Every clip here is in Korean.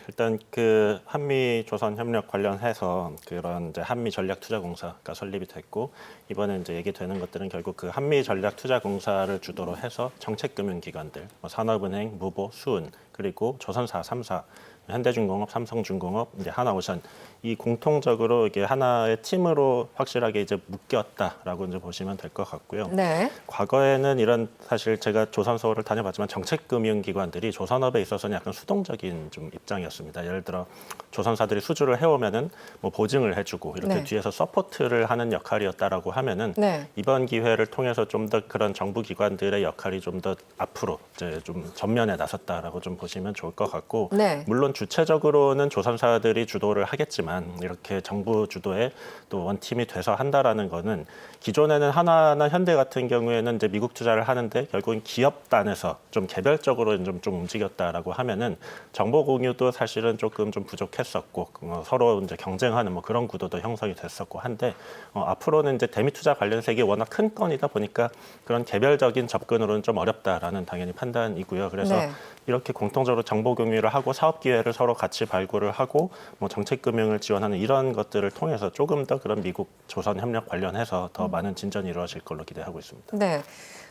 일단 그 한미 조선 협력 관련해서 그런 이제 한미 전략 투자공사가 설립이 됐고 이번에 이제 얘기되는 것들은 결국 그 한미 전략 투자공사를 주도로 해서 정책금융기관들, 뭐 산업은행, 무보, 수은 그리고 조선사 3사, 현대중공업, 삼성중공업, 이제 하나오션 이 공통적으로 이게 하나의 팀으로 확실하게 이제 묶였다라고 이제 보시면 될 것 같고요. 네. 과거에는 이런 사실 제가 조선소를 다녀봤지만 정책금융기관들이 조선업에 있어서는 약간 수동적인 좀 입장이었습니다. 예를 들어 조선사들이 수주를 해오면은 뭐 보증을 해주고 이렇게 네. 뒤에서 서포트를 하는 역할이었다라고 하면은 네. 이번 기회를 통해서 좀 더 그런 정부기관들의 역할이 좀 더 앞으로 이제 좀 전면에 나섰다라고 좀 보시면 좋을 것 같고 네. 물론 주체적으로는 조선사들이 주도를 하겠지만 이렇게 정부 주도의 또 원팀이 돼서 한다라는 거는 기존에는 하나나 현대 같은 경우에는 이제 미국 투자를 하는데 결국은 기업단에서 좀 개별적으로 좀 움직였다라고 하면은 정보 공유도 사실은 조금 좀 부족했었고 서로 이제 경쟁하는 뭐 그런 구도도 형성이 됐었고 한데 앞으로는 이제 대미 투자 관련 세계 워낙 큰 건이다 보니까 그런 개별적인 접근으로는 좀 어렵다라는 당연히 판단이고요. 그래서 네. 이렇게 공통적으로 정보 공유를 하고 사업 기회를 서로 같이 발굴을 하고 뭐 정책 금융을 지원하는 이런 것들을 통해서 조금 더 그런 미국 조선 협력 관련해서 더 많은 진전이 이루어질 걸로 기대하고 있습니다. 네.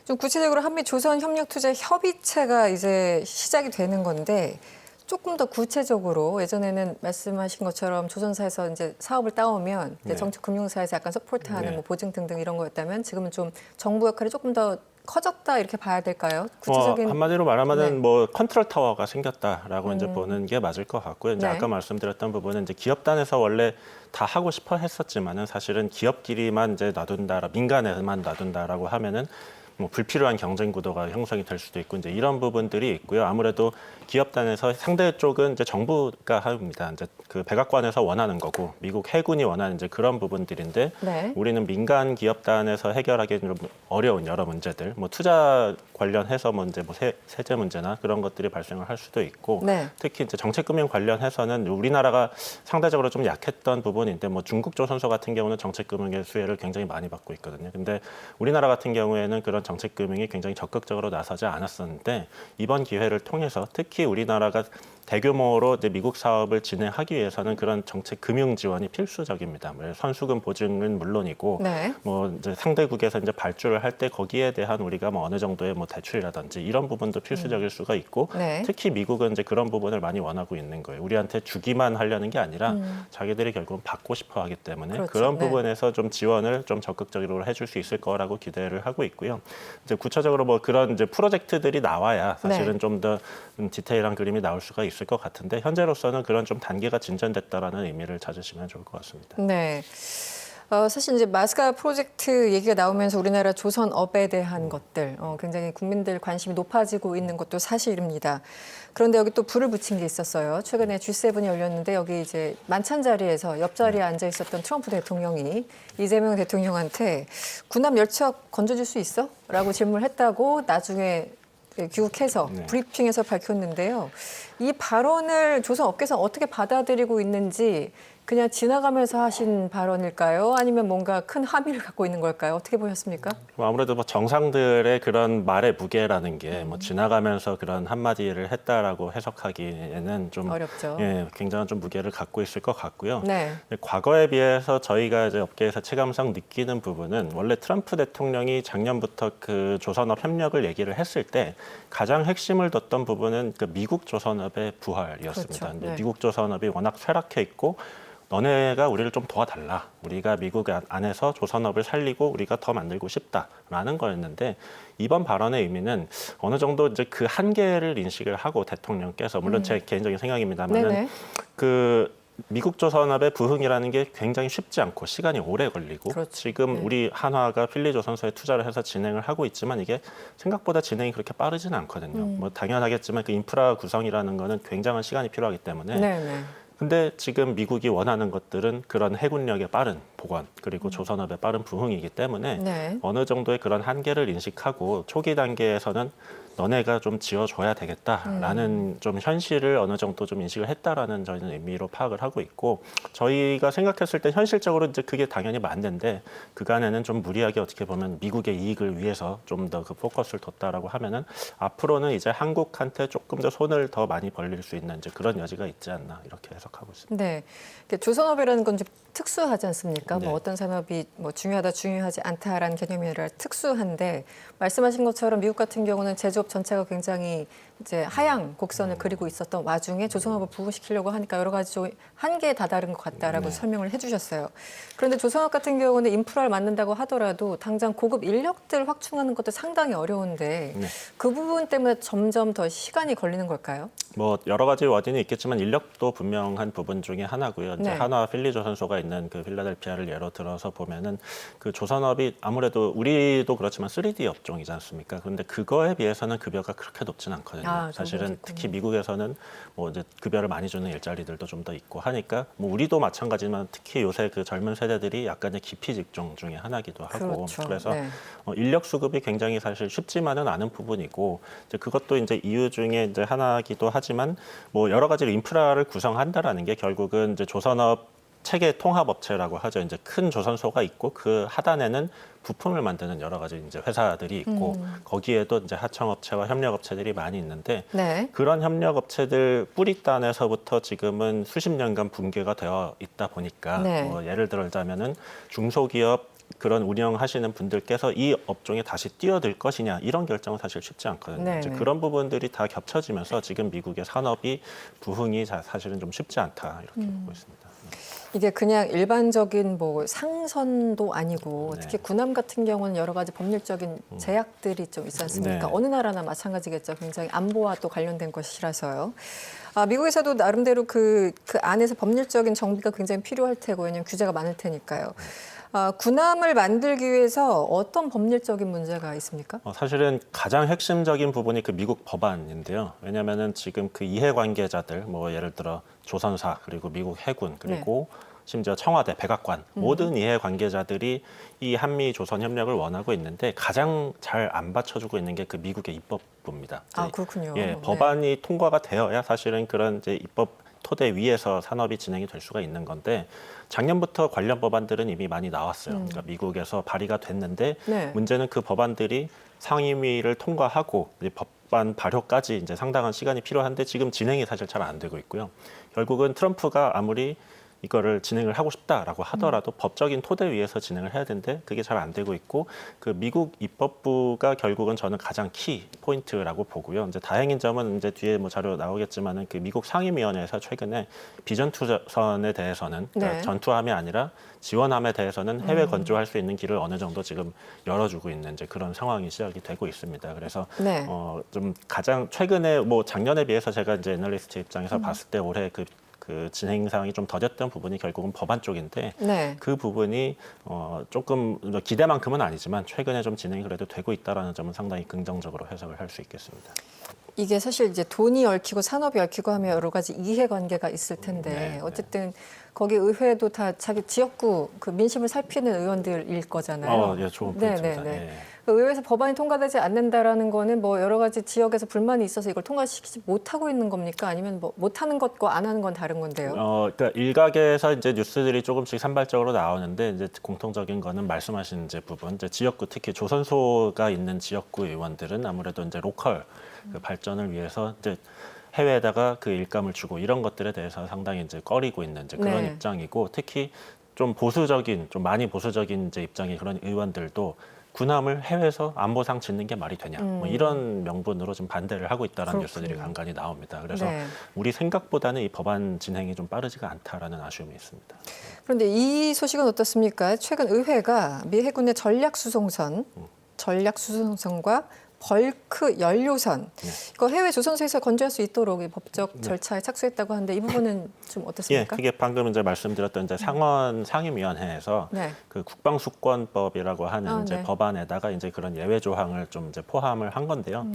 좀 구체적으로 한미 조선 협력 투자 협의체가 이제 시작이 되는 건데 조금 더 구체적으로 예전에는 말씀하신 것처럼 조선사에서 이제 사업을 따오면 이제 네. 정책금융사에서 약간 서포트하는 네. 뭐 보증 등등 이런 거였다면 지금은 좀 정부 역할이 조금 더 커졌다 이렇게 봐야 될까요? 구체적인 한마디로 말하면은 네. 뭐 컨트롤 타워가 생겼다라고 이제 보는 게 맞을 것 같고요. 이제 네. 아까 말씀드렸던 부분은 이제 기업단에서 원래 다 하고 싶어 했었지만은 사실은 기업끼리만 이제 놔둔다라 민간에만 놔둔다라고 하면은 뭐 불필요한 경쟁 구도가 형성이 될 수도 있고 이제 이런 부분들이 있고요. 아무래도 기업단에서 상대 쪽은 이제 정부가 합니다. 이제 그 백악관에서 원하는 거고 미국 해군이 원하는 이제 그런 부분들인데 네. 우리는 민간 기업단에서 해결하기 좀 어려운 여러 문제들, 뭐 투자 관련해서 문제, 뭐 세제 문제나 그런 것들이 발생을 할 수도 있고 네. 특히 이제 정책금융 관련해서는 우리나라가 상대적으로 좀 약했던 부분인데 뭐 중국 조선소 같은 경우는 정책금융의 수혜를 굉장히 많이 받고 있거든요. 근데 우리나라 같은 경우에는 그런 정책금융이 굉장히 적극적으로 나서지 않았었는데 이번 기회를 통해서 특히 우리나라가 대규모로 이제 미국 사업을 진행하기 위해서는 그런 정책 금융 지원이 필수적입니다. 뭐 선수금 보증은 물론이고, 네. 뭐 이제 상대국에서 이제 발주를 할 때 거기에 대한 우리가 뭐 어느 정도의 뭐 대출이라든지 이런 부분도 필수적일 수가 있고, 네. 특히 미국은 이제 그런 부분을 많이 원하고 있는 거예요. 우리한테 주기만 하려는 게 아니라 자기들이 결국은 받고 싶어하기 때문에 그렇죠. 그런 네. 부분에서 좀 지원을 좀 적극적으로 해줄 수 있을 거라고 기대를 하고 있고요. 이제 구체적으로 뭐 그런 이제 프로젝트들이 나와야 사실은 네. 좀 더 디테일한 그림이 나올 수가 있을 것 같은데 현재로서는 그런 좀 단계가 진전됐다라는 의미를 찾으시면 좋을 것 같습니다. 네. 사실 이제 마스가 프로젝트 얘기가 나오면서 우리나라 조선업에 대한 것들 굉장히 국민들 관심이 높아지고 있는 것도 사실입니다. 그런데 여기 또 불을 붙인 게 있었어요. 최근에 G7이 열렸는데 여기 이제 만찬 자리에서 옆자리에 앉아 있었던 트럼프 대통령이 이재명 대통령한테 군함 열척 건져줄 수 있어? 라고 질문을 했다고 나중에 귀국해서 네. 브리핑에서 밝혔는데요. 이 발언을 조선업계에서 어떻게 받아들이고 있는지 그냥 지나가면서 하신 발언일까요? 아니면 뭔가 큰 함의를 갖고 있는 걸까요? 어떻게 보셨습니까? 아무래도 뭐 정상들의 그런 말의 무게라는 게 뭐 지나가면서 그런 한마디를 했다라고 해석하기에는 좀 어렵죠. 예, 굉장한 좀 무게를 갖고 있을 것 같고요. 네. 과거에 비해서 저희가 이제 업계에서 체감상 느끼는 부분은 원래 트럼프 대통령이 작년부터 그 조선업 협력을 얘기를 했을 때 가장 핵심을 뒀던 부분은 그 미국 조선업의 부활이었습니다. 그렇죠. 근데 네. 미국 조선업이 워낙 쇠락해 있고 너네가 우리를 좀 도와달라. 우리가 미국 안에서 조선업을 살리고 우리가 더 만들고 싶다라는 거였는데 이번 발언의 의미는 어느 정도 이제 그 한계를 인식을 하고 대통령께서 물론 제 개인적인 생각입니다만은 네네. 그 미국 조선업의 부흥이라는 게 굉장히 쉽지 않고 시간이 오래 걸리고 그렇죠. 지금 네. 우리 한화가 필리조선소에 투자를 해서 진행을 하고 있지만 이게 생각보다 진행이 그렇게 빠르지는 않거든요. 뭐 당연하겠지만 그 인프라 구성이라는 거는 굉장한 시간이 필요하기 때문에 네네. 근데 지금 미국이 원하는 것들은 그런 해군력의 빠른 복원 그리고 조선업의 빠른 부흥이기 때문에 네. 어느 정도의 그런 한계를 인식하고 초기 단계에서는 너네가 좀 지어줘야 되겠다라는 좀 현실을 어느 정도 좀 인식을 했다라는 저희는 의미로 파악을 하고 있고 저희가 생각했을 때 현실적으로 이제 그게 당연히 맞는데 그간에는 좀 무리하게 어떻게 보면 미국의 이익을 위해서 좀 더 그 포커스를 뒀다라고 하면은 앞으로는 이제 한국한테 조금 더 손을 더 많이 벌릴 수 있는 이제 그런 여지가 있지 않나 이렇게 해석하고 있습니다. 네, 조선업이라는 건 좀 특수하지 않습니까? 네. 뭐 어떤 산업이 뭐 중요하다, 중요하지 않다라는 개념이 아니라 특수한데 말씀하신 것처럼 미국 같은 경우는 제조업 전체가 굉장히 이제 하향 곡선을 그리고 있었던 와중에 조선업을 부흥시키려고 하니까 여러 가지 좀 한계에 다다른 것 같다라고 설명을 해주셨어요. 그런데 조선업 같은 경우는 인프라를 만든다고 하더라도 당장 고급 인력들 확충하는 것도 상당히 어려운데 네. 그 부분 때문에 점점 더 시간이 걸리는 걸까요? 뭐 여러 가지 원인이 있겠지만 인력도 분명한 부분 중에 하나고요. 이제 네. 한화 필리조선소가 있는 그 필라델피아를 예로 들어서 보면은 그 조선업이 아무래도 우리도 그렇지만 3D 업종이지 않습니까? 그런데 그거에 비해서는 급여가 그렇게 높지는 않거든요. 아, 사실은 특히 미국에서는 뭐 이제 급여를 많이 주는 일자리들도 좀 더 있고 하니까 뭐 우리도 마찬가지지만 특히 요새 그 젊은 세대들이 약간의 기피 직종 중에 하나기도 하고 그렇죠. 그래서 네. 인력 수급이 굉장히 사실 쉽지만은 않은 부분이고 이제 그것도 이제 이유 중에 이제 하나기도 하지만 뭐 여러 가지 인프라를 구성한다라는 게 결국은 이제 조선업 체계 통합 업체라고 하죠. 이제 큰 조선소가 있고 그 하단에는 부품을 만드는 여러 가지 이제 회사들이 있고 거기에도 이제 하청업체와 협력업체들이 많이 있는데 네. 그런 협력업체들 뿌리단에서부터 지금은 수십 년간 붕괴가 되어 있다 보니까 네. 예를 들자면은 중소기업 그런 운영하시는 분들께서 이 업종에 다시 뛰어들 것이냐 이런 결정은 사실 쉽지 않거든요. 네, 이제 네. 그런 부분들이 다 겹쳐지면서 지금 미국의 산업이 부흥이 사실은 좀 쉽지 않다 이렇게 보고 있습니다. 이게 그냥 일반적인 뭐 상선도 아니고 네. 특히 군함 같은 경우는 여러 가지 법률적인 제약들이 좀 있지 않습니까? 네. 어느 나라나 마찬가지겠죠. 굉장히 안보와 또 관련된 것이라서요. 미국에서도 나름대로 그 안에서 법률적인 정비가 굉장히 필요할 테고 왜냐하면 규제가 많을 테니까요. 군함을 만들기 위해서 어떤 법률적인 문제가 있습니까? 사실은 가장 핵심적인 부분이 그 미국 법안인데요. 왜냐하면은 지금 그 이해관계자들, 뭐 예를 들어 조선사 그리고 미국 해군 그리고 심지어 청와대, 백악관 모든 이해관계자들이 이 한미 조선 협력을 원하고 있는데 가장 잘 안 받쳐주고 있는 게 그 미국의 입법부입니다. 아, 그렇군요. 예, 네. 법안이 통과가 되어야 사실은 그런 이제 입법 토대 위에서 산업이 진행이 될 수가 있는 건데 작년부터 관련 법안들은 이미 많이 나왔어요. 그러니까 미국에서 발의가 됐는데 네. 문제는 그 법안들이 상임위를 통과하고 이제 법안 발효까지 이제 상당한 시간이 필요한데 지금 진행이 사실 잘 안 되고 있고요. 결국은 트럼프가 아무리 이거를 진행을 하고 싶다라고 하더라도 법적인 토대 위에서 진행을 해야 되는데 그게 잘 안 되고 있고 그 미국 입법부가 결국은 저는 가장 키 포인트라고 보고요. 이제 다행인 점은 이제 뒤에 뭐 자료 나오겠지만은 그 미국 상임위원회에서 최근에 비전 투자선에 대해서는 그러니까 네. 전투함이 아니라 지원함에 대해서는 해외 건조할 수 있는 길을 어느 정도 지금 열어주고 있는 이제 그런 상황이 시작이 되고 있습니다. 그래서 네. 좀 가장 최근에 뭐 작년에 비해서 제가 이제 애널리스트 입장에서 봤을 때 올해 그 진행 상황이 좀 더뎠던 부분이 결국은 법안 쪽인데 네. 그 부분이 조금 기대만큼은 아니지만 최근에 좀 진행이 그래도 되고 있다라는 점은 상당히 긍정적으로 해석을 할 수 있겠습니다. 이게 사실 이제 돈이 얽히고 산업이 얽히고 하면 여러 가지 이해관계가 있을 텐데 네, 어쨌든 거기 의회도 다 자기 지역구 그 민심을 살피는 의원들일 거잖아요. 예, 좋은 포인트입니다. 네. 예. 의회에서 법안이 통과되지 않는다라는 거는 뭐 여러 가지 지역에서 불만이 있어서 이걸 통과시키지 못하고 있는 겁니까? 아니면 뭐 못하는 것과 안 하는 건 다른 건데요? 그러니까 일각에서 이제 뉴스들이 조금씩 산발적으로 나오는데 이제 공통적인 거는 말씀하신 이제 부분, 이제 지역구 특히 조선소가 있는 지역구 의원들은 아무래도 이제 로컬 그 발전을 위해서 이제 해외에다가 그 일감을 주고 이런 것들에 대해서 상당히 이제 꺼리고 있는 이제 그런 네. 입장이고 특히 좀 보수적인, 좀 많이 보수적인 이제 입장의 그런 의원들도 군함을 해외에서 안보상 짓는 게 말이 되냐 뭐 이런 명분으로 좀 반대를 하고 있다는 뉴스들이 간간히 나옵니다. 그래서 네. 우리 생각보다는 이 법안 진행이 좀 빠르지가 않다라는 아쉬움이 있습니다. 그런데 이 소식은 어떻습니까? 최근 의회가 미 해군의 전략수송선과 벌크 연료선 이거 해외 조선소에서 건조할 수 있도록 이 법적 절차에 착수했다고 하는데 이 부분은 좀 예, 어떻습니까? 그게 방금 이제 말씀드렸던 이제 상원 상임위원회에서 네. 그 국방수권법이라고 하는 이제 네. 법안에다가 이제 그런 예외 조항을 좀 이제 포함을 한 건데요.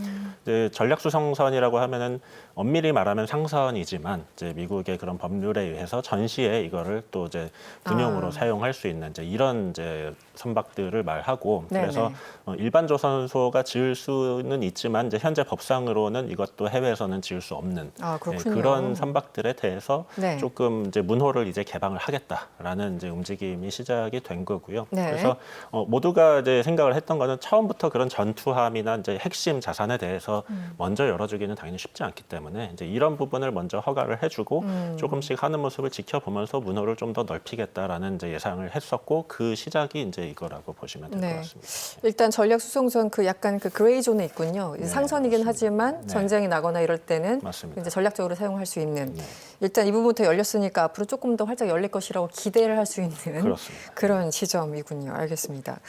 이제 전략수송선이라고 하면은 엄밀히 말하면 상선이지만 이제 미국의 그런 법률에 의해서 전시에 이거를 또 이제 군용으로 사용할 수 있는 이제 이런 이제 선박들을 말하고 네네. 그래서 일반 조선소가 지을 수 수는 있지만 이제 현재 법상으로는 이것도 해외에서는 지을 수 없는 그렇군요. 그런 선박들에 대해서 네. 조금 이제 문호를 이제 개방을 하겠다라는 이제 움직임이 시작이 된 거고요. 네. 그래서 모두가 이제 생각을 했던 거는 처음부터 그런 전투함이나 이제 핵심 자산에 대해서 먼저 열어주기는 당연히 쉽지 않기 때문에 이제 이런 부분을 먼저 허가를 해주고 조금씩 하는 모습을 지켜보면서 문호를 좀 더 넓히겠다라는 이제 예상을 했었고 그 시작이 이제 이거라고 보시면 될 것 네. 같습니다. 일단 전략 수송선 그 약간 그 그레이 존에 있군요. 네, 상선이긴 맞습니다. 하지만 네. 전쟁이 나거나 이럴 때는 맞습니다. 이제 전략적으로 사용할 수 있는. 네. 일단 이 부분부터 열렸으니까 앞으로 조금 더 활짝 열릴 것이라고 기대를 할 수 있는 그렇습니다. 그런 시점이군요. 알겠습니다.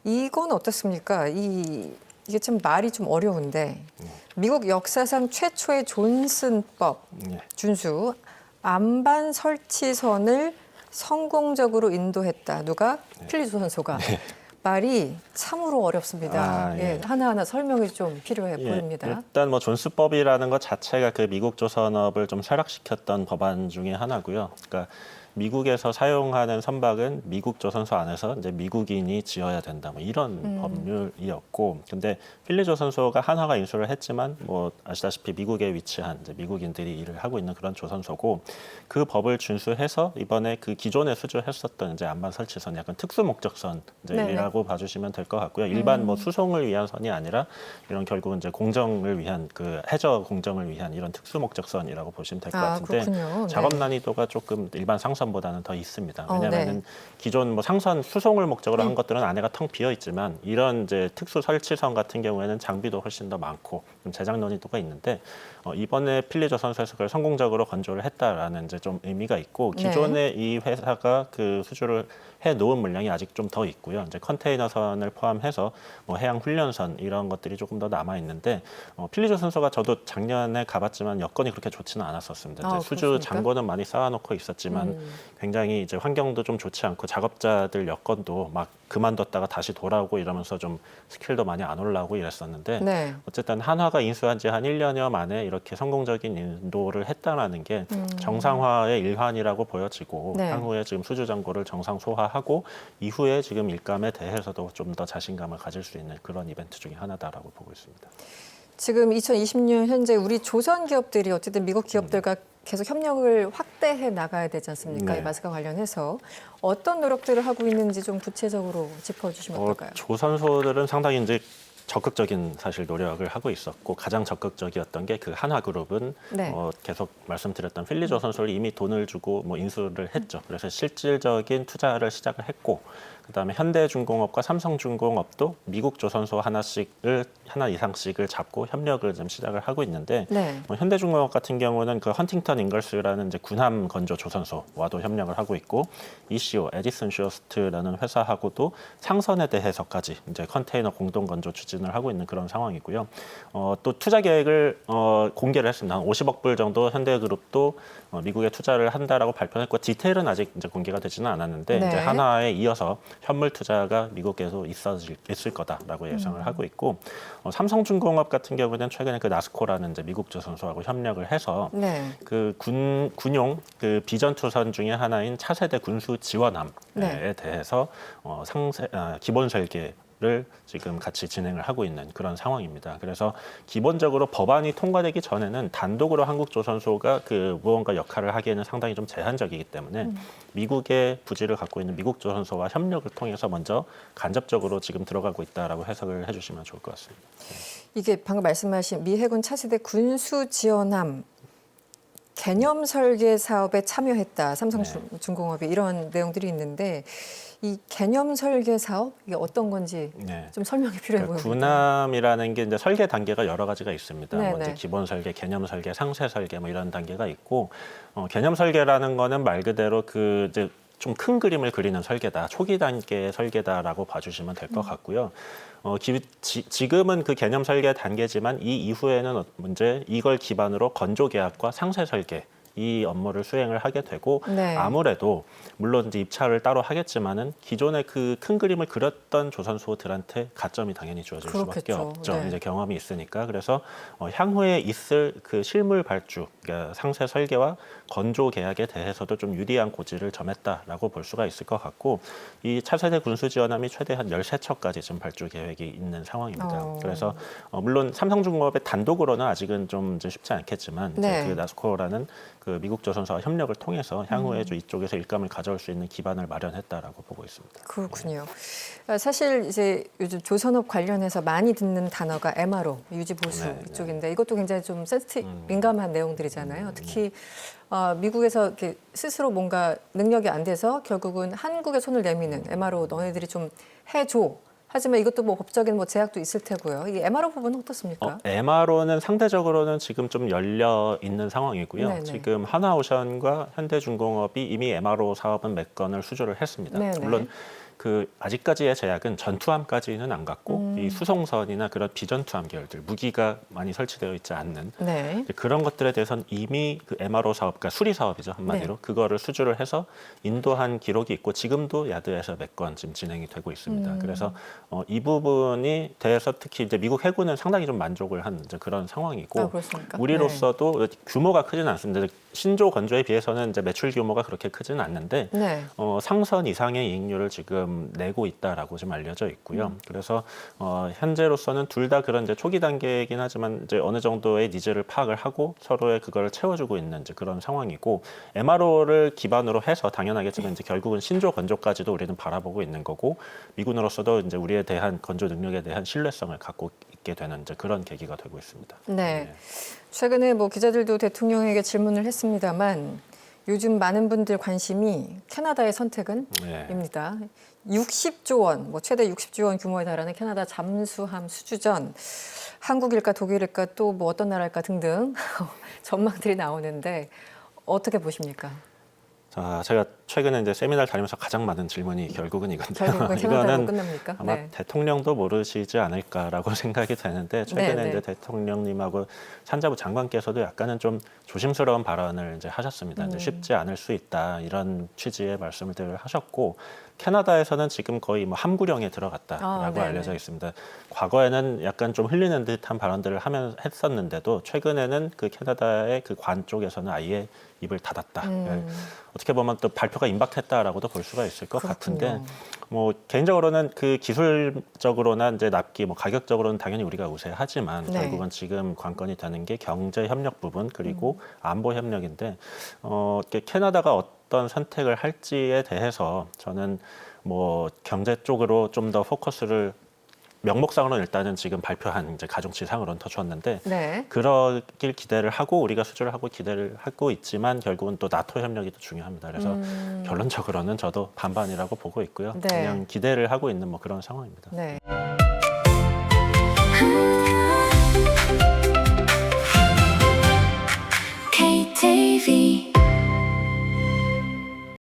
이건 어떻습니까? 이게 좀 말이 좀 어려운데 미국 역사상 최초의 존슨법 네. 준수 안반 설치선을 성공적으로 인도했다. 누가? 필리조선소가. 말이 참으로 어렵습니다. 예. 하나하나 설명이 좀 필요해 보입니다. 일단 뭐 존스법이라는 것 자체가 그 미국 조선업을 좀 쇠락시켰던 법안 중에 하나고요. 그러니까 미국에서 사용하는 선박은 미국 조선소 안에서 이제 미국인이 지어야 된다. 뭐 이런 법률이었고, 근데 필리 조선소가 한화가 인수를 했지만 뭐 아시다시피 미국에 위치한 이제 미국인들이 일을 하고 있는 그런 조선소고, 그 법을 준수해서 이번에 그 기존에 수주했었던 이제 안반 설치선 약간 특수 목적선 이제라고 봐주시면 될 것 같고요. 일반 뭐 수송을 위한 선이 아니라 이런 결국은 이제 공정을 위한 그 해저 공정을 위한 이런 특수 목적선이라고 보시면 될 것 같은데 그렇군요. 작업 네. 난이도가 조금 일반 상선보다는 더 있습니다. 네. 왜냐하면 기존 뭐 상선 수송을 목적으로 한 것들은 안에가 텅 비어 있지만 이런 이제 특수 설치선 같은 경우에는 장비도 훨씬 더 많고 좀 제작 난이도가 있는데 이번에 필리조선소에서 그걸 성공적으로 건조를 했다라는 이제 좀 의미가 있고 기존에 이 회사가 그 수주를 해 놓은 물량이 아직 좀 더 있고요. 이제 컨테이너선을 포함해서 뭐 해양 훈련선 이런 것들이 조금 더 남아 있는데 필리조선소가 저도 작년에 가봤지만 여건이 그렇게 좋지는 않았었습니다. 이제 수주 그렇습니까? 장고는 많이 쌓아놓고 있었지만 굉장히 이제 환경도 좀 좋지 않고 작업자들 여건도 막 그만뒀다가 다시 돌아오고 이러면서 좀 스킬도 많이 안 올라오고 이랬었는데 네. 어쨌든 한화가 인수한 지 한 1년여 만에 이렇게 성공적인 인도를 했다라는 게 정상화의 일환이라고 보여지고 네. 향후에 지금 수주 잔고를 정상 소화하고 이후에 지금 일감에 대해서도 좀 더 자신감을 가질 수 있는 그런 이벤트 중에 하나다라고 보고 있습니다. 지금 2020년 현재 우리 조선 기업들이 어쨌든 미국 기업들과 계속 협력을 확대해 나가야 되지 않습니까? 네. 이 마스크 관련해서 어떤 노력들을 하고 있는지 좀 구체적으로 짚어주시면 어떨까요? 조선소들은 상당히 이제 적극적인 사실 노력을 하고 있었고 가장 적극적이었던 게 그 한화그룹은 네. 계속 말씀드렸던 필리조선소를 이미 돈을 주고 뭐 인수를 했죠. 그래서 실질적인 투자를 시작을 했고 그다음에 현대중공업과 삼성중공업도 미국 조선소 하나 이상씩을 잡고 협력을 좀 시작을 하고 있는데 네. 현대중공업 같은 경우는 그 헌팅턴 잉걸스라는 이제 군함 건조 조선소와도 협력을 하고 있고 ECO 에디슨 슈어스트라는 회사하고도 상선에 대해서까지 이제 컨테이너 공동 건조 추진을 하고 있는 그런 상황이고요. 또 투자 계획을 공개를 했습니다. 한 50억 불 정도 현대그룹도 미국에 투자를 한다라고 발표했고 디테일은 아직 이제 공개가 되지는 않았는데 네. 이제 하나에 이어서 현물 투자가 미국에도 있을 거다라고 예상을 하고 있고 삼성중공업 같은 경우는 최근에 그 나스코라는 이제 미국 조선소하고 협력을 해서 네. 그 군용 그 비전투선 중에 하나인 차세대 군수 지원함에 네. 대해서 기본 설계를 지금 같이 진행을 하고 있는 그런 상황입니다. 그래서 기본적으로 법안이 통과되기 전에는 단독으로 한국조선소가 그 무언가 역할을 하기에는 상당히 좀 제한적이기 때문에 미국의 부지를 갖고 있는 미국 조선소와 협력을 통해서 먼저 간접적으로 지금 들어가고 있다라고 해석을 해주시면 좋을 것 같습니다. 이게 방금 말씀하신 미 해군 차세대 군수 지원함 개념 설계 사업에 참여했다. 삼성중공업이 이런 내용들이 있는데 이 개념 설계 사업 이게 어떤 건지 네. 좀 설명이 필요해 보입니다. 군함이라는 게 이제 설계 단계가 여러 가지가 있습니다. 네네. 먼저 기본 설계, 개념 설계, 상세 설계 뭐 이런 단계가 있고 개념 설계라는 거는 말 그대로 그 이제 좀 큰 그림을 그리는 설계다, 초기 단계의 설계다라고 봐주시면 될 것 같고요. 지금은 그 개념 설계 단계지만 이 이후에는 이제 이걸 기반으로 건조 계약과 상세 설계 이 업무를 수행을 하게 되고 네. 아무래도 물론 이제 입찰을 따로 하겠지만은 기존에 그 큰 그림을 그렸던 조선소들한테 가점이 당연히 주어질 수밖에 그렇겠죠. 없죠. 네. 이제 경험이 있으니까. 그래서 향후에 있을 그 실물 발주, 그러니까 상세 설계와 건조 계약에 대해서도 좀 유리한 고지를 점했다라고 볼 수가 있을 것 같고 이 차세대 군수지원함이 최대 한 13척까지 지금 발주 계획이 있는 상황입니다. 그래서 물론 삼성중공업의 단독으로는 아직은 좀 이제 쉽지 않겠지만 네. 이제 그 나스코라는 그 미국 조선사와 협력을 통해서 향후에 좀 이쪽에서 일감을 가져올 수 있는 기반을 마련했다라고 보고 있습니다. 그렇군요. 사실 이제 요즘 조선업 관련해서 많이 듣는 단어가 MRO, 유지보수 네, 이쪽인데 이것도 굉장히 좀 센시티브, 민감한 내용들이잖아요. 특히 미국에서 이렇게 스스로 뭔가 능력이 안 돼서 결국은 한국에 손을 내미는 MRO 너네들이 좀 해줘. 하지만 이것도 뭐 법적인 뭐 제약도 있을 테고요. 이 MRO 부분은 어떻습니까? MRO는 상대적으로는 지금 좀 열려 있는 상황이고요. 네네. 지금 하나오션과 현대중공업이 이미 MRO 사업은 몇 건을 수주를 했습니다. 네네. 물론 그 아직까지의 제약은 전투함까지는 안 갔고 이 수송선이나 그런 비전투함 계열들 무기가 많이 설치되어 있지 않는 네. 이제 그런 것들에 대해서는 이미 그 MRO 사업, 그러니까 수리 사업이죠 한마디로 네. 그거를 수주를 해서 인도한 기록이 있고 지금도 야드에서 몇 건 지금 진행이 되고 있습니다. 그래서 이 부분이 대해서 특히 이제 미국 해군은 상당히 좀 만족을 한 이제 그런 상황이고 그렇습니까? 우리로서도 규모가 크지는 않습니다. 신조 건조에 비해서는 이제 매출 규모가 그렇게 크지는 않는데 네. 상선 이상의 이익률을 지금 내고 있다라고 좀 알려져 있고요. 그래서 현재로서는 둘 다 그런 이제 초기 단계이긴 하지만 이제 어느 정도의 니즈를 파악을 하고 서로의 그걸 채워주고 있는 이제 그런 상황이고 MRO를 기반으로 해서 당연하겠지만 이제 결국은 신조 건조까지도 우리는 바라보고 있는 거고 미군으로서도 이제 우리에 대한 건조 능력에 대한 신뢰성을 갖고 있게 되는 이제 그런 계기가 되고 있습니다. 네. 최근에 뭐 기자들도 대통령에게 질문을 했습니다만 요즘 많은 분들 관심이 캐나다의 선택은 네. 입니다. 60조 원, 뭐 최대 60조 원 규모에 달하는 캐나다 잠수함 수주전, 한국일까 독일일까 또 뭐 어떤 나라일까 등등 전망들이 나오는데 어떻게 보십니까? 자, 제가 최근에 이제 세미나를 다니면서 가장 많은 질문이 결국은 이건데요. 결국은 캐나다로 끝납니까? 아마 네. 대통령도 모르시지 않을까라고 생각이 되는데 최근에 네, 이제 네. 대통령님하고 산자부 장관께서도 약간은 좀 조심스러운 발언을 이제 하셨습니다. 이제 쉽지 않을 수 있다 이런 취지의 말씀을 하셨고 캐나다에서는 지금 거의 뭐 함구령에 들어갔다라고 네네. 알려져 있습니다. 과거에는 약간 좀 흘리는 듯한 발언들을 했었는데도 최근에는 그 캐나다의 그 관 쪽에서는 아예 입을 닫았다. 어떻게 보면 또 발표가 임박했다라고도 볼 수가 있을 것 그렇군요. 같은데 뭐 개인적으로는 그 기술적으로나 이제 납기 뭐 가격적으로는 당연히 우리가 우세하지만 네. 결국은 지금 관건이 되는 게 경제 협력 부분 그리고 안보 협력인데 이렇게 캐나다가 어떤 선택을 할지에 대해서 저는 뭐 경제 쪽으로 좀 더 포커스를 명목상으로는 일단은 지금 발표한 이제 가중치상으로는 더 좋았는데 네. 그러길 기대를 하고 우리가 수주를 하고 기대를 하고 있지만 결국은 또 나토 협력이 또 중요합니다. 그래서 결론적으로는 저도 반반이라고 보고 있고요. 네. 그냥 기대를 하고 있는 뭐 그런 상황입니다. 네.